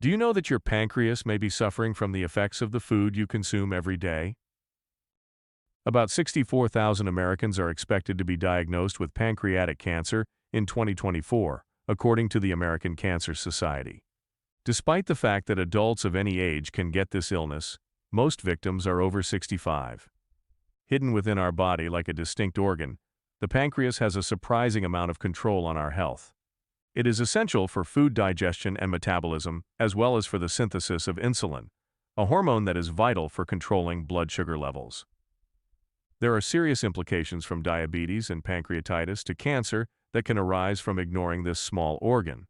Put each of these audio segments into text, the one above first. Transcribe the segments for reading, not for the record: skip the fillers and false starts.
Do you know that your pancreas may be suffering from the effects of the food you consume every day? About 64,000 Americans are expected to be diagnosed with pancreatic cancer in 2024, according to the American Cancer Society. Despite the fact that adults of any age can get this illness, most victims are over 65. Hidden within our body like a distinct organ, the pancreas has a surprising amount of control on our health. It is essential for food digestion and metabolism, as well as for the synthesis of insulin, a hormone that is vital for controlling blood sugar levels. There are serious implications from diabetes and pancreatitis to cancer that can arise from ignoring this small organ.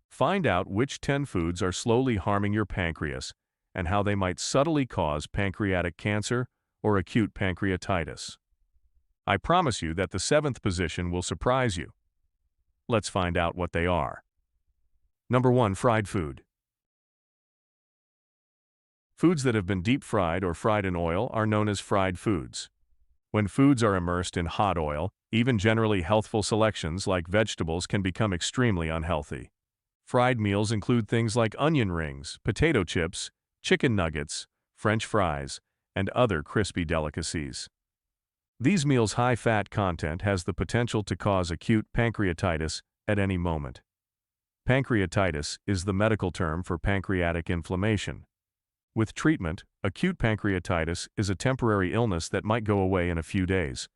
Find out which 10 foods are slowly harming your pancreas and how they might subtly cause pancreatic cancer or acute pancreatitis. I promise you that the 7th position will surprise you. Let's find out what they are. Number 1. Fried food. Foods that have been deep-fried or fried in oil are known as fried foods. When foods are immersed in hot oil, even generally healthful selections like vegetables can become extremely unhealthy. Fried meals include things like onion rings, potato chips, chicken nuggets, French fries, and other crispy delicacies. These meals' high fat content has the potential to cause acute pancreatitis at any moment. Pancreatitis is the medical term for pancreatic inflammation. With treatment, acute pancreatitis is a temporary illness that might go away in a few days.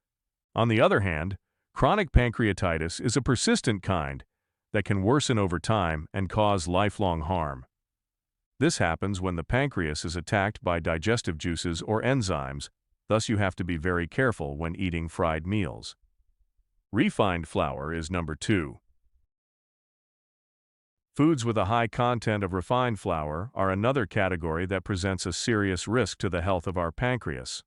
On the other hand, chronic pancreatitis is a persistent kind that can worsen over time and cause lifelong harm. This happens when the pancreas is attacked by digestive juices or enzymes. Thus, you have to be very careful when eating fried meals. Refined flour is number 2. Foods with a high content of refined flour are another category that presents a serious risk to the health of our pancreas.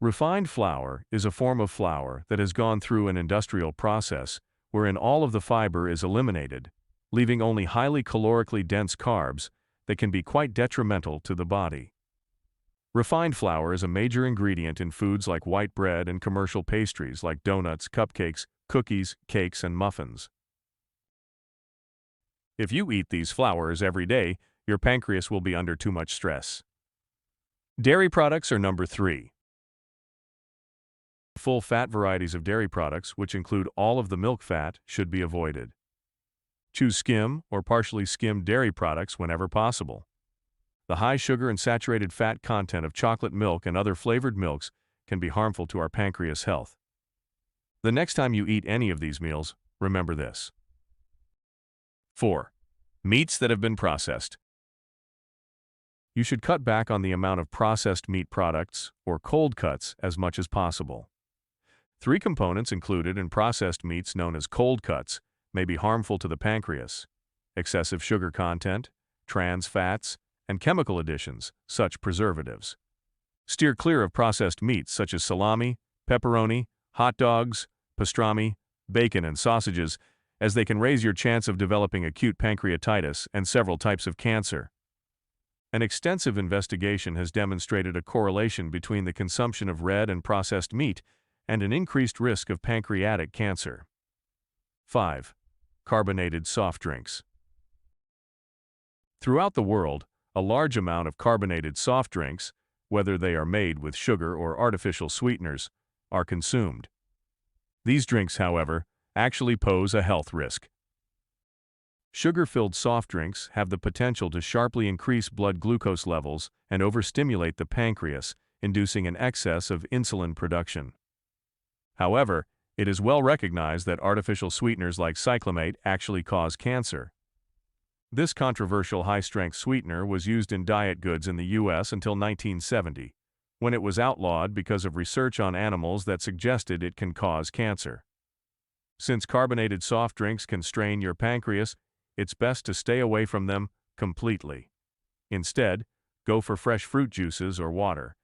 Refined flour is a form of flour that has gone through an industrial process wherein all of the fiber is eliminated, leaving only highly calorically dense carbs that can be quite detrimental to the body. Refined flour is a major ingredient in foods like white bread and commercial pastries like donuts, cupcakes, cookies, cakes, and muffins. If you eat these flours every day, your pancreas will be under too much stress. Dairy products are number 3. Full-fat varieties of dairy products, which include all of the milk fat, should be avoided. Choose skim or partially skimmed dairy products whenever possible. The high sugar and saturated fat content of chocolate milk and other flavored milks can be harmful to our pancreas health. The next time you eat any of these meals, remember this. 4. Meats that have been processed. You should cut back on the amount of processed meat products, or cold cuts, as much as possible. 3 components included in processed meats known as cold cuts may be harmful to the pancreas: excessive sugar content, trans fats, and chemical additions, such preservatives. Steer clear of processed meats such as salami, pepperoni, hot dogs, pastrami, bacon, and sausages, as they can raise your chance of developing acute pancreatitis and several types of cancer. An extensive investigation has demonstrated a correlation between the consumption of red and processed meat and an increased risk of pancreatic cancer. 5. Carbonated soft drinks. Throughout the world, a large amount of carbonated soft drinks, whether they are made with sugar or artificial sweeteners, are consumed. These drinks, however, actually pose a health risk. Sugar-filled soft drinks have the potential to sharply increase blood glucose levels and overstimulate the pancreas, inducing an excess of insulin production. However, it is well recognized that artificial sweeteners like cyclamate actually cause cancer. This controversial high-strength sweetener was used in diet goods in the U.S. until 1970, when it was outlawed because of research on animals that suggested it can cause cancer. Since carbonated soft drinks can strain your pancreas, it's best to stay away from them completely. Instead, go for fresh fruit juices or water,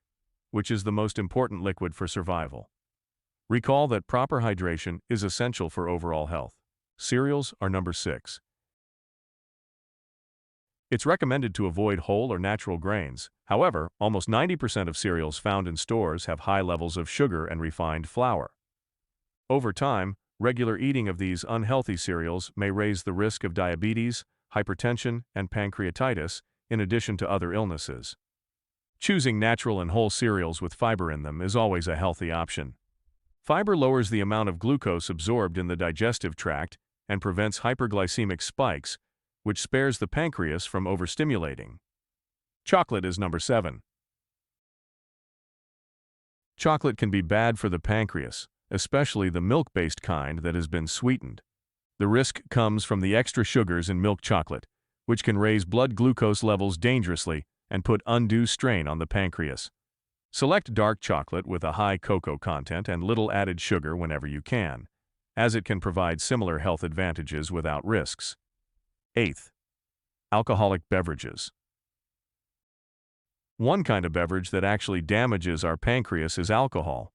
which is the most important liquid for survival. Recall that proper hydration is essential for overall health. Cereals are number 6. It's recommended to avoid whole or natural grains. However, almost 90% of cereals found in stores have high levels of sugar and refined flour. Over time, regular eating of these unhealthy cereals may raise the risk of diabetes, hypertension, and pancreatitis, in addition to other illnesses. Choosing natural and whole cereals with fiber in them is always a healthy option. Fiber lowers the amount of glucose absorbed in the digestive tract and prevents hyperglycemic spikes, which spares the pancreas from overstimulating. Chocolate is number 7. Chocolate can be bad for the pancreas, especially the milk-based kind that has been sweetened. The risk comes from the extra sugars in milk chocolate, which can raise blood glucose levels dangerously and put undue strain on the pancreas. Select dark chocolate with a high cocoa content and little added sugar whenever you can, as it can provide similar health advantages without risks. 8th. Alcoholic beverages. One kind of beverage that actually damages our pancreas is alcohol.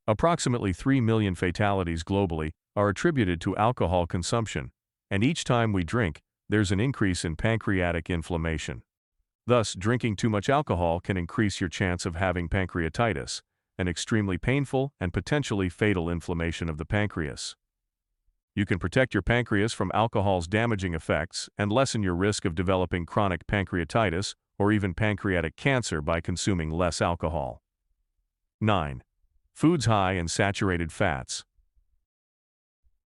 Approximately 3 million fatalities globally are attributed to alcohol consumption, and each time we drink, there's an increase in pancreatic inflammation. Thus, drinking too much alcohol can increase your chance of having pancreatitis, an extremely painful and potentially fatal inflammation of the pancreas. You can protect your pancreas from alcohol's damaging effects and lessen your risk of developing chronic pancreatitis or even pancreatic cancer by consuming less alcohol. 9. Foods high in saturated fats.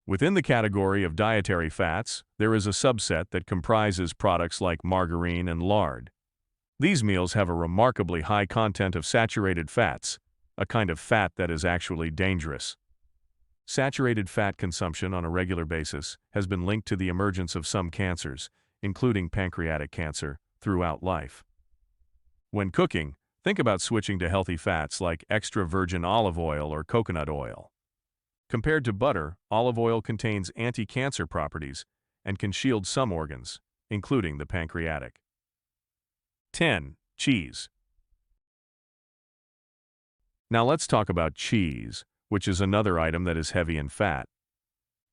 Within the category of dietary fats, there is a subset that comprises products like margarine and lard. These meals have a remarkably high content of saturated fats, a kind of fat that is actually dangerous. Saturated fat consumption on a regular basis has been linked to the emergence of some cancers, including pancreatic cancer, throughout life. When cooking, think about switching to healthy fats like extra virgin olive oil or coconut oil. Compared to butter, olive oil contains anti-cancer properties and can shield some organs, including the pancreatic. 10. Cheese. Now let's talk about cheese, which is another item that is heavy in fat.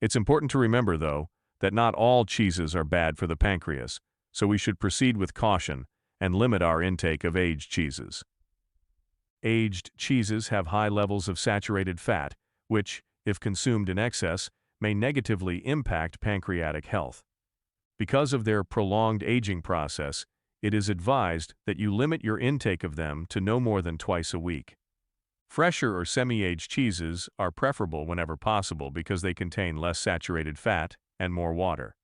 It's important to remember, though, that not all cheeses are bad for the pancreas, so we should proceed with caution and limit our intake of aged cheeses. Aged cheeses have high levels of saturated fat, which, if consumed in excess, may negatively impact pancreatic health. Because of their prolonged aging process, it is advised that you limit your intake of them to no more than twice a week. Fresher or semi-aged cheeses are preferable whenever possible because they contain less saturated fat and more water.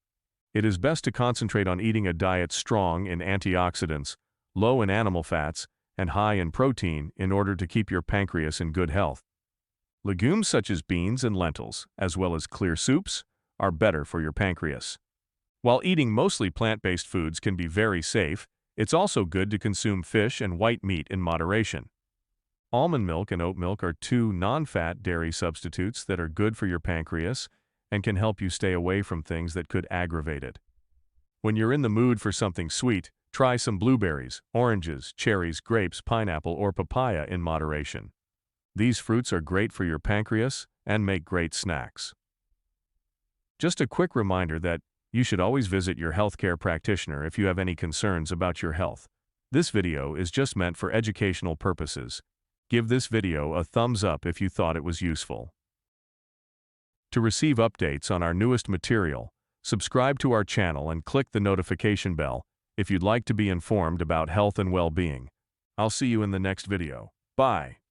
It is best to concentrate on eating a diet strong in antioxidants, low in animal fats, and high in protein in order to keep your pancreas in good health. Legumes such as beans and lentils, as well as clear soups, are better for your pancreas. While eating mostly plant-based foods can be very safe, it's also good to consume fish and white meat in moderation. Almond milk and oat milk are two non-fat dairy substitutes that are good for your pancreas and can help you stay away from things that could aggravate it. When you're in the mood for something sweet, try some blueberries, oranges, cherries, grapes, pineapple, or papaya in moderation. These fruits are great for your pancreas and make great snacks. Just a quick reminder that you should always visit your healthcare practitioner if you have any concerns about your health. This video is just meant for educational purposes. Give this video a thumbs up if you thought it was useful. To receive updates on our newest material, subscribe to our channel and click the notification bell if you'd like to be informed about health and well-being. I'll see you in the next video. Bye.